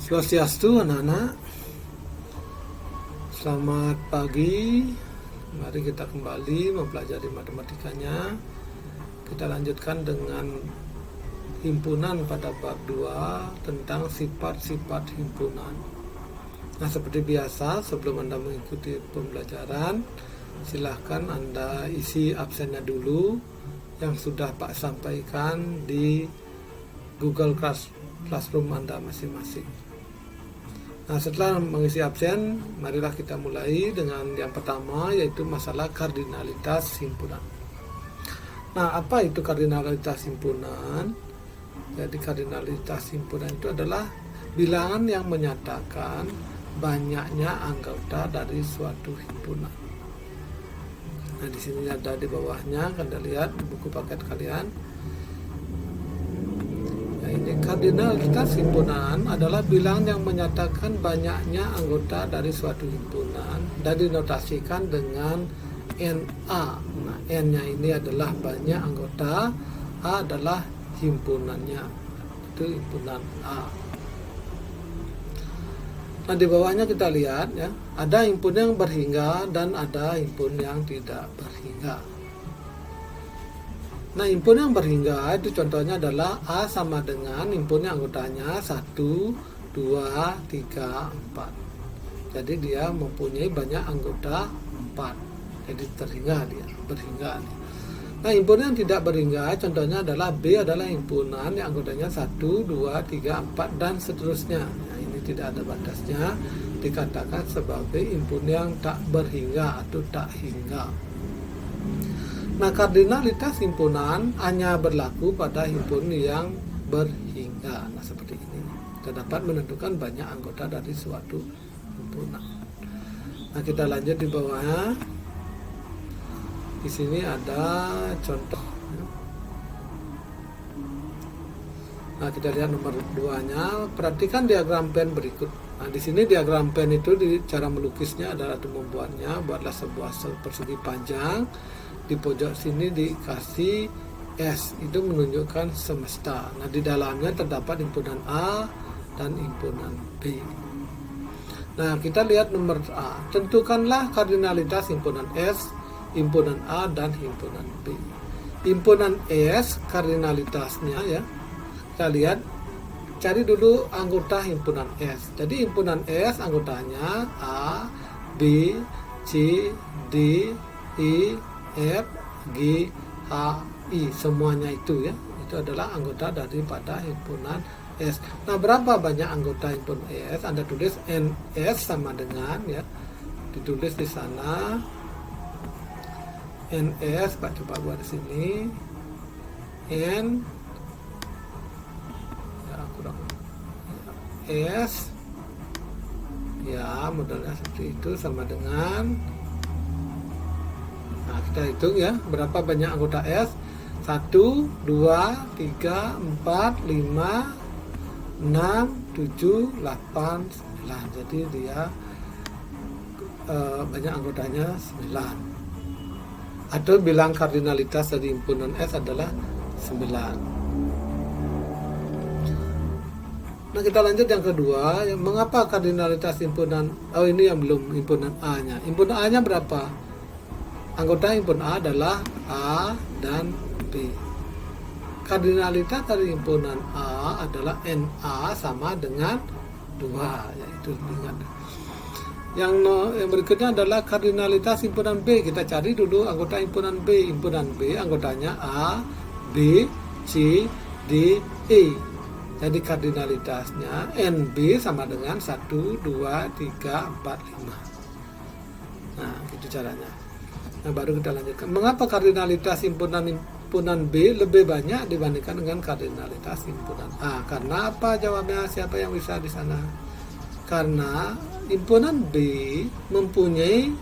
Swastiastu anak-anak, selamat pagi. Mari kita kembali mempelajari matematikanya. Kita lanjutkan dengan himpunan pada bab 2 tentang sifat-sifat himpunan. Nah, seperti biasa, sebelum Anda mengikuti pembelajaran, silahkan Anda isi absennya dulu yang sudah Pak sampaikan di Google Classroom Anda masing-masing. Nah, setelah mengisi absen, marilah kita mulai dengan yang pertama, yaitu masalah kardinalitas himpunan. Nah, apa itu kardinalitas himpunan? Jadi kardinalitas himpunan itu adalah bilangan yang menyatakan banyaknya anggota dari suatu himpunan. Nah, di sini ada di bawahnya, Anda lihat di buku paket kalian. Ini kardinalitas himpunan adalah bilangan yang menyatakan banyaknya anggota dari suatu himpunan dan dinotasikan dengan NA. Nah, N-nya ini adalah banyak anggota, A adalah himpunannya, itu himpunan A. Nah, di bawahnya kita lihat ya, ada himpun yang berhingga dan ada himpun yang tidak berhingga. Nah, himpun yang berhingga itu contohnya adalah A sama dengan himpunnya anggotanya 1, 2, 3, 4. Jadi dia mempunyai banyak anggota 4. Jadi terhingga dia, berhingga. Nah, himpun yang tidak berhingga contohnya adalah B adalah himpunan yang anggotanya 1, 2, 3, 4 dan seterusnya. Nah, ini tidak ada batasnya, dikatakan sebagai himpun yang tak berhingga atau tak hingga. Nah, kardinalitas himpunan hanya berlaku pada himpun yang berhingga. Nah, seperti ini. Kita dapat menentukan banyak anggota dari suatu himpunan. Nah, kita lanjut di bawahnya. Di sini ada contoh. Nah, kita lihat nomor 2-nya. Perhatikan diagram pen berikut. Nah, di sini diagram pen itu di cara melukisnya adalah untuk membuatnya. Buatlah sebuah sel persegi panjang. Di pojok sini dikasih S, itu menunjukkan semesta. Nah, di dalamnya terdapat himpunan A dan himpunan B. Nah, kita lihat nomor A. Tentukanlah kardinalitas himpunan S, himpunan A dan himpunan B. Himpunan S kardinalitasnya ya. Kita lihat, cari dulu anggota himpunan S. Jadi himpunan S anggotanya A, B, C, D, E, F, G, H, I, semuanya itu ya, itu adalah anggota daripada himpunan S. Nah, berapa banyak anggota himpunan S? Anda tulis NS sama dengan ya, ditulis di sana NS, Pak coba buat di sini N ya, kurang S ya, modelnya seperti itu sama dengan. Nah, kita hitung ya, berapa banyak anggota S? 1, 2, 3, 4, 5, 6, 7, 8, 9. Jadi dia banyak anggotanya 9. Atau bilang kardinalitas dari himpunan S adalah 9. Nah, kita lanjut yang kedua. Mengapa kardinalitas himpunan, ini yang belum, himpunan A-nya. Himpunan A-nya berapa? Anggota himpunan A adalah A dan B. Kardinalitas dari himpunan A adalah NA sama dengan 2, yaitu ingat. Yang berikutnya adalah kardinalitas himpunan B. Kita cari dulu anggota himpunan B. Himpunan B anggotanya A, B, C, D, E. Jadi kardinalitasnya NB sama dengan 1, 2, 3, 4, 5. Nah, gitu caranya. Nah, baru kita lanjutkan. Mengapa kardinalitas himpunan B lebih banyak dibandingkan dengan kardinalitas himpunan A? Karena apa jawabnya? Siapa yang bisa di sana? Karena himpunan B mempunyai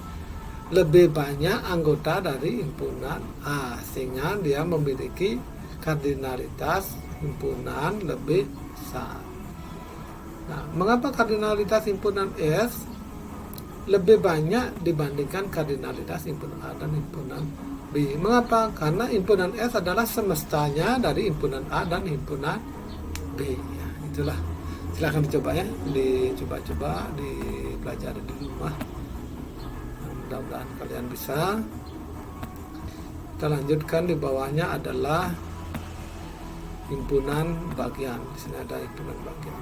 lebih banyak anggota dari himpunan A, sehingga dia memiliki kardinalitas himpunan lebih besar. Nah, mengapa kardinalitas himpunan S lebih banyak dibandingkan kardinalitas himpunan A dan himpunan B? Mengapa? Karena himpunan S adalah semestanya dari himpunan A dan himpunan B. Ya, itu itulah, silahkan dicoba ya, dicoba-coba, dipelajari di rumah. Mudah-mudahan kalian bisa. Kita lanjutkan, di bawahnya adalah himpunan bagian. Di sini ada himpunan bagian.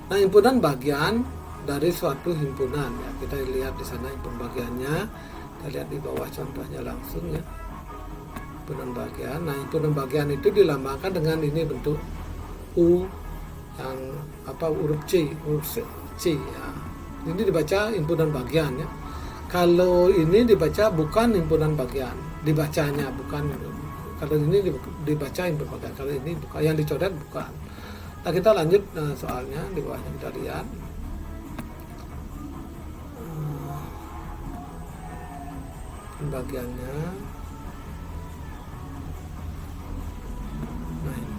Nah, himpunan bagian dari suatu himpunan ya, kita lihat di sana himpunan bagiannya. Kita lihat di bawah contohnya langsung ya, himpunan bagian. Nah, himpunan bagian itu dilambangkan dengan ini bentuk U yang huruf C ya. Ini dibaca himpunan bagian ya. Kalau ini dibaca bukan himpunan bagian, dibacanya bukan. Kalau ini dibaca himpunan bagian, kalau ini bukan, yang dicoret bukan. Nah, kita lanjut soalnya, di bawahnya kita lihat. Bagiannya. Nah, ini.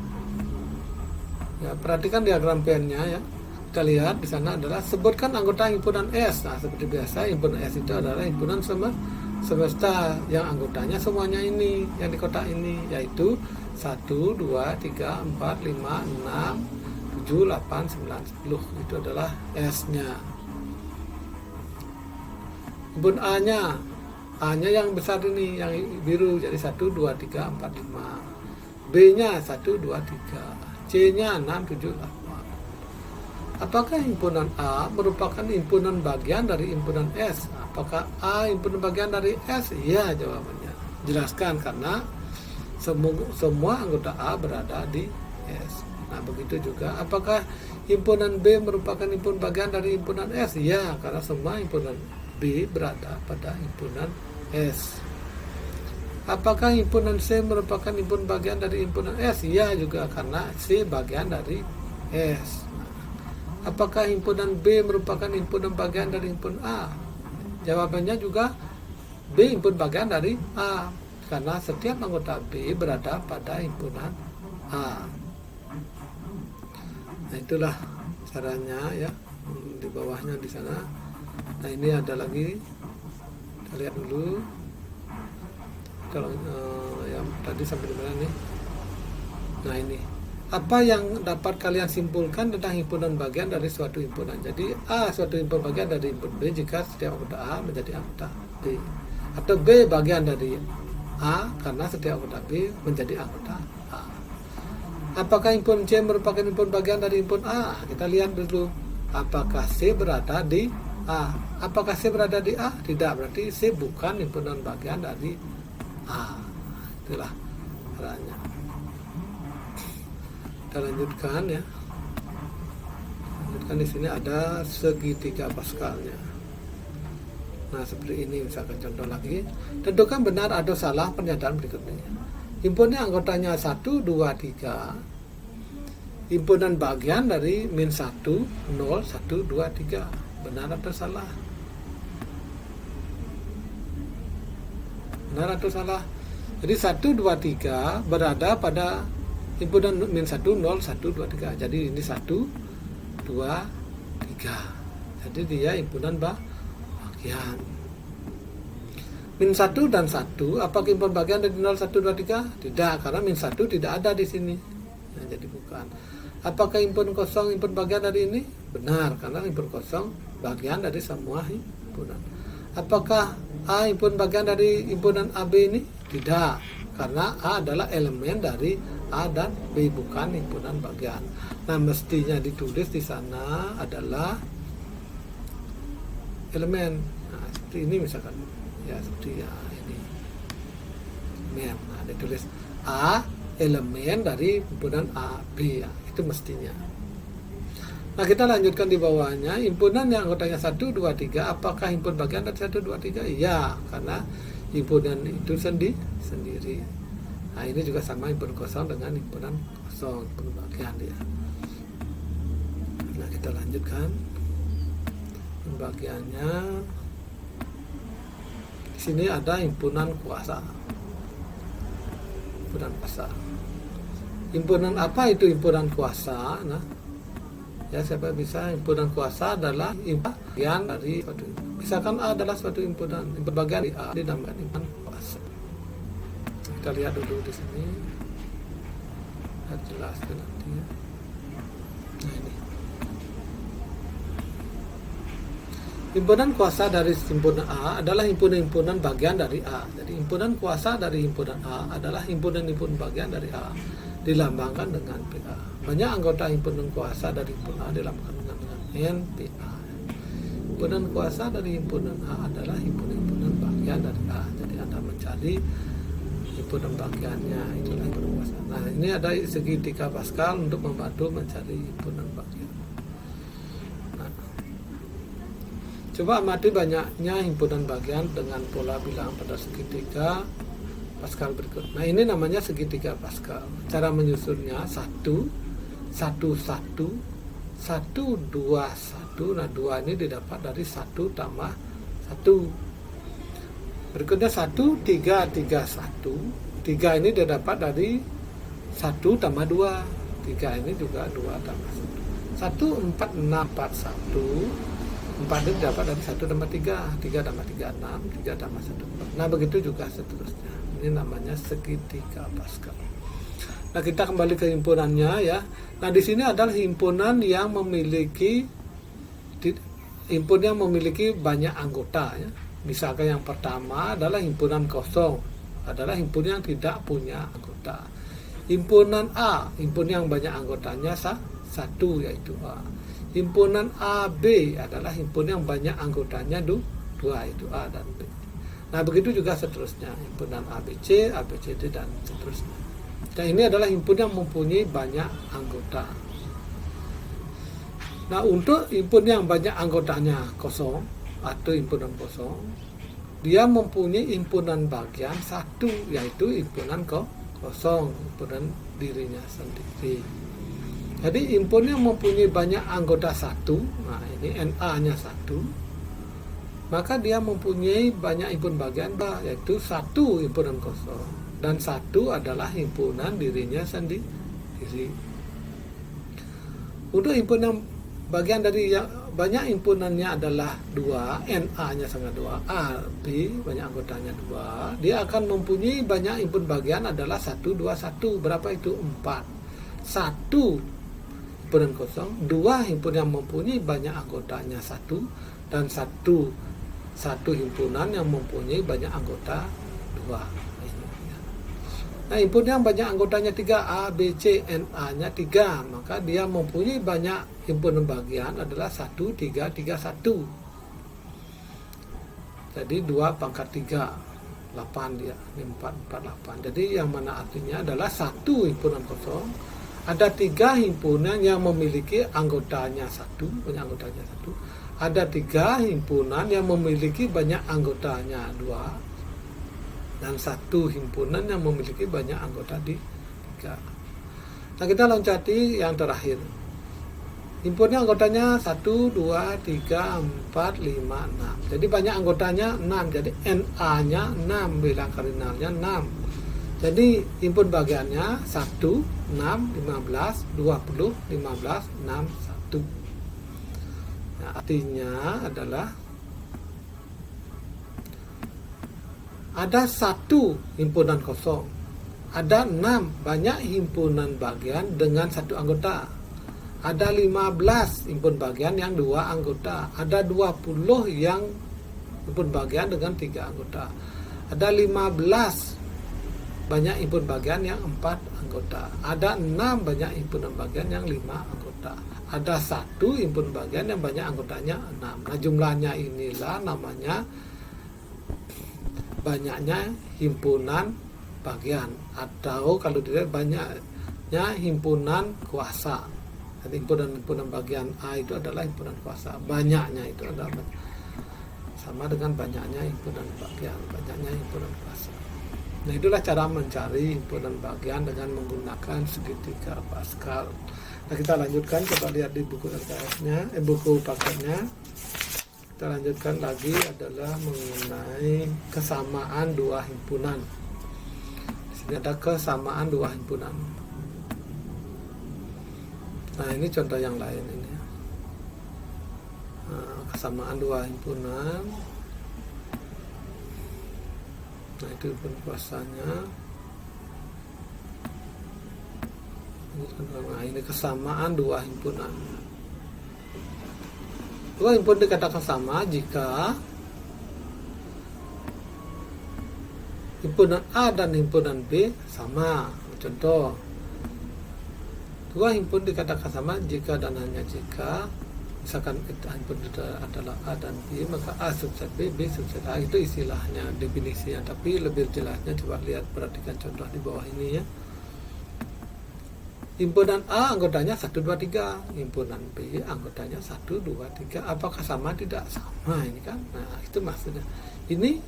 Ya, perhatikan diagram PN-nya ya. Kita lihat di sana adalah sebutkan anggota himpunan S. Nah, seperti biasa himpunan S itu adalah himpunan semesta yang anggotanya semuanya ini yang di kotak ini, yaitu 1, 2, 3, 4, 5, 6, 7, 8, 9, 10. Itu adalah S-nya. Himpunan A-nya yang besar ini, yang biru, jadi 1, 2, 3, 4, 5. B-nya 1, 2, 3. C-nya 6, 7, 8. Apakah himpunan A merupakan himpunan bagian dari himpunan S? Apakah A himpunan bagian dari S? Ya, jawabannya. Jelaskan, karena semua anggota A berada di S. Nah, begitu juga. Apakah himpunan B merupakan himpunan bagian dari himpunan S? Ya, karena semua himpunan B berada pada himpunan S. Apakah himpunan C merupakan himpunan bagian dari himpunan S? Ya, juga, karena C bagian dari S. Apakah himpunan B merupakan himpunan bagian dari himpunan A? Jawabannya juga B himpunan bagian dari A, karena setiap anggota B berada pada himpunan A. Nah, itulah caranya ya, di bawahnya di sana. Nah, ini ada lagi, kita lihat dulu. Kalau yang tadi sampai di mana nih? Nah, ini. Apa yang dapat kalian simpulkan tentang himpunan bagian dari suatu himpunan? Jadi A suatu himpunan bagian dari himpunan B jika setiap anggota A menjadi anggota B, atau B bagian dari A karena setiap anggota B menjadi anggota A. Apakah himpunan C merupakan himpunan bagian dari himpunan A? Kita lihat dulu. Apakah C berada di A? Apakah C berada di A? Tidak, berarti C bukan himpunan bagian dari A. Itulah caranya. Kita lanjutkan ya. Lanjutkan, di sini ada segitiga Pascalnya. Nah, seperti ini misalkan contoh lagi. Tentukan benar atau salah pernyataan berikutnya. Himpunan anggotanya 1, 2, 3. Himpunan bagian dari min 1, 0, 1, 2, 3. Benar atau salah? Benar atau salah? Jadi 1, 2, 3 berada pada himpunan min 1, 0, 1, 2, 3. Jadi ini 1, 2, 3. Jadi dia himpunan bagian. Min 1 dan 1, apakah himpunan bagian dari 0, 1, 2, 3? Tidak, karena min 1 tidak ada di sini. Nah, jadi bukan. Apakah himpunan kosong himpunan bagian dari ini? Benar, karena himpunan kosong bagian dari semua himpunan. Apakah A himpunan bagian dari himpunan AB ini? Tidak, karena A adalah elemen dari A dan B, bukan himpunan bagian. Nah, mestinya ditulis di sana adalah elemen. Nah, seperti ini misalkan. Ya, seperti ya ini. Elemen. Nah, ditulis A elemen dari himpunan A, B ya. Itu mestinya. Nah, kita lanjutkan di bawahnya. Himpunan yang anggotanya 1, 2, 3. Apakah himpunan bagian dari 1, 2, 3? Iya, karena himpunan itu sendiri. Nah, ini juga sama himpunan kosong dengan himpunan kosong, himpunan bagian dia. Nah, kita lanjutkan pembagiannya. Di sini ada himpunan kuasa. Himpunan kuasa. Himpunan apa itu himpunan kuasa? Nah, ya, siapa bisa? Himpunan kuasa adalah bagian dari suatu. Misalkan A adalah suatu himpunan bagian dari A, dinamakan himpunan kuasa. Kita lihat dulu di sini. Kita jelaskan nanti ya. Nah, ini. Himpunan kuasa dari himpunan A adalah himpunan-himpunan bagian dari A. Jadi himpunan kuasa dari himpunan A adalah himpunan-himpunan bagian dari A, dilambangkan dengan PA. Banyak anggota himpunan kuasa dari himpunan A dilambangkan dengan NPA. Himpunan kuasa dari himpunan A adalah himpunan-himpunan bagian dari A. Jadi Anda mencari himpunan bagiannya, itulah himpunan kuasa. Nah, ini ada segitiga Pascal untuk membantu mencari himpunan bagian. Coba amati banyaknya himpunan bagian dengan pola bilangan pada segitiga Pascal berikut. Nah, ini namanya segitiga Pascal. Cara menyusunnya 1, 1, 1, 1, 2, 1. Nah, 2 ini didapat dari 1 tambah 1. Berikutnya 1, 3, 3, 1. 3 ini didapat dari 1 tambah 2. 3 ini juga 2 tambah 1. 1, 4, 6, 4, 1. 4 itu dapat dari 1 tambah 3, 3 tambah 3, 6, 3 tambah 1, 4. Nah, begitu juga seterusnya. Ini namanya segitiga Pascal. Nah, kita kembali ke himpunannya ya. Nah, di sini adalah himpunan yang memiliki banyak anggota ya. Misalkan yang pertama adalah himpunan kosong, adalah himpunan yang tidak punya anggota. Himpunan A, himpunan yang banyak anggotanya 1 yaitu A. Himpunan AB adalah himpunan yang banyak anggotanya 2, itu A dan B. Nah, begitu juga seterusnya, himpunan ABC, ABCD dan seterusnya. Dan ini adalah himpunan yang mempunyai banyak anggota. Nah, untuk himpunan yang banyak anggotanya kosong atau himpunan kosong, dia mempunyai himpunan bagian 1, yaitu himpunan kosong, himpunan dirinya sendiri. Jadi himpunan yang mempunyai banyak anggota 1, nah ini NA-nya 1, maka dia mempunyai banyak himpunan bagian, yaitu 1 himpunan kosong, dan 1 adalah himpunan dirinya sendiri. Untuk himpunan bagian dari yang banyak himpunannya adalah 2, NA-nya sangat 2, AB banyak anggotanya 2, dia akan mempunyai banyak himpunan bagian adalah 1, 2, 1. Berapa itu? 4. 1 himpunan kosong, 2 himpunan yang mempunyai banyak anggotanya 1, dan 1 himpunan yang mempunyai banyak anggota 2. Nah, himpunan yang banyak anggotanya 3, A, B, C, NA-nya 3, maka dia mempunyai banyak himpunan bagian adalah 1, 3, 3, 1. Jadi 2 pangkat 3, 8 dia, 4, 4, 8. Jadi yang mana artinya adalah 1 himpunan kosong, ada 3 himpunan yang memiliki anggotanya 1, banyak anggotanya 1. Ada 3 himpunan yang memiliki banyak anggotanya 2, dan 1 himpunan yang memiliki banyak anggota 3. Nah, kita loncati yang terakhir. Himpunan anggotanya 1, 2, 3, 4, 5, 6. Jadi banyak anggotanya 6. Jadi NA-nya 6, bilang kardinalnya 6. Jadi himpun bagiannya 1, 6, 15, 20, 15, 6, 1. Nah, artinya adalah ada 1 himpunan kosong, ada 6 banyak himpunan bagian dengan 1 anggota, ada 15 himpun bagian yang 2 anggota, ada 20 yang himpun bagian dengan 3 anggota, ada 15 banyak himpun bagian yang 4 anggota, ada 6 banyak himpunan bagian yang 5 anggota, ada 1 himpun bagian yang banyak anggotanya 6. Nah, jumlahnya inilah namanya banyaknya himpunan bagian, atau kalau tidak banyaknya himpunan kuasa. Jadi himpunan bagian A itu adalah himpunan kuasa, banyaknya itu adalah sama dengan banyaknya himpunan bagian, banyaknya himpunan kuasa. Nah, itulah cara mencari himpunan bagian dengan menggunakan segitiga Pascal. Nah, kita lanjutkan, coba lihat di buku LKS-nya, buku paketnya. Kita lanjutkan lagi adalah mengenai kesamaan 2 himpunan. Di sini ada kesamaan 2 himpunan. Nah, ini contoh yang lain ini. Nah, kesamaan 2 himpunan. Nah, itu himpunan kuasanya. Nah, ini kesamaan dua himpunan. Dua himpunan dikatakan sama jika himpunan A dan himpunan B sama. Contoh, dua himpunan dikatakan sama jika dan hanya jika misalkan himpunan itu adalah A dan B, maka A subset B, B subset A. Itu istilahnya, definisinya. Tapi lebih jelasnya coba lihat, perhatikan contoh di bawah ini ya. Himpunan A anggotanya 1, 2, 3. Himpunan B anggotanya 1, 2, 3. Apakah sama? Tidak sama ini kan. Nah, itu maksudnya. Ini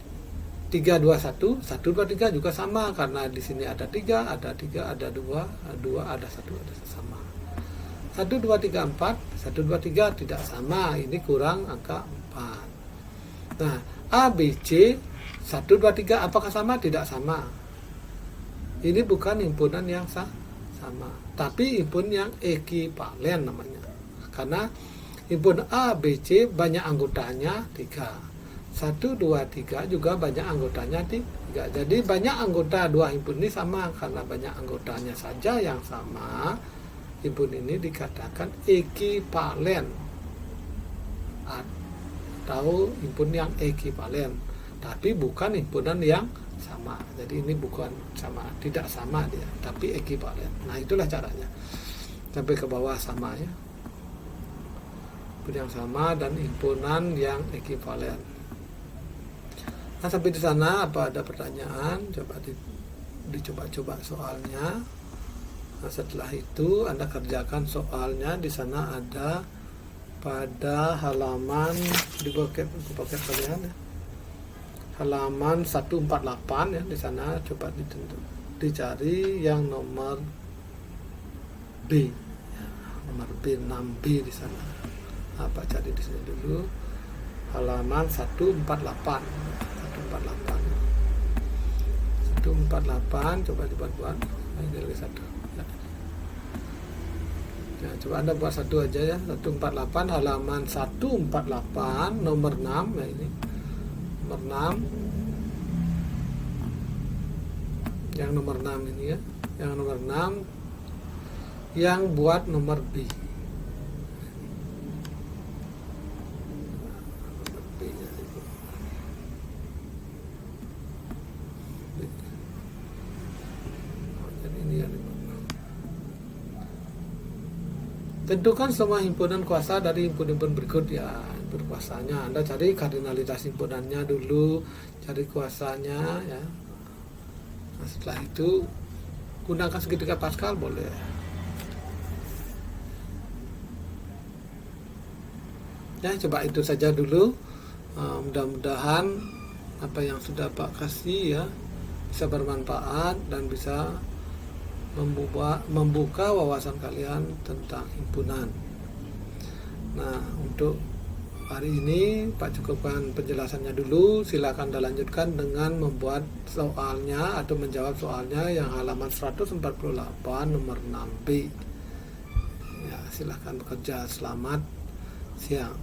3, 2, 1, 1, 2, 3 juga sama. Karena di sini ada 3, ada 2, ada 2, ada 1, ada sama. 1, 2, 3, 4. 1, 2, 3 tidak sama. Ini kurang angka 4. Nah, A, B, C 1, 2, 3 apakah sama? Tidak sama. Ini bukan himpunan yang sama, tapi himpunan yang ekivalen namanya. Karena himpunan A, B, C banyak anggotanya 3. 1, 2, 3 juga banyak anggotanya 3. Jadi banyak anggota dua himpun ini sama. Karena banyak anggotanya saja yang sama, himpun ini dikatakan ekivalen atau himpun yang ekivalen, tapi bukan himpunan yang sama. Jadi ini bukan sama, tidak sama dia, tapi ekivalen. Nah, itulah caranya. Sampai ke bawah sama ya. Himpunan yang sama dan himpunan yang ekivalen. Nah, sampai di sana apa ada pertanyaan? Coba dicoba-coba soalnya. Nah, setelah itu Anda kerjakan soalnya. Di sana ada pada halaman di buket kalian ya. Halaman 148 ya, di sana coba dicari yang nomor B. Ya, nomor B 6B di sana. Apa cari di sini dulu. Halaman 148. 148 coba dibuat. Nah, ini lagi satu. Ya, coba Anda buat satu aja ya. 148 halaman 148 nomor 6 ya ini. Nomor 6. Yang nomor 6 ini ya. Yang nomor 6 yang buat nomor B. Tentukan semua himpunan kuasa dari himpunan berikut ya. Berkuasanya Anda cari kardinalitas himpunannya dulu, cari kuasanya ya. Nah, setelah itu gunakan segitiga Pascal boleh. Ya, coba itu saja dulu. Mudah-mudahan apa yang sudah Pak kasih ya bisa bermanfaat dan bisa membuka wawasan kalian tentang himpunan. Nah, untuk hari ini Pak cukupkan penjelasannya dulu. Silakan Anda lanjutkan dengan membuat soalnya atau menjawab soalnya yang halaman 148 nomor 6B. Ya, silakan bekerja. Selamat siang.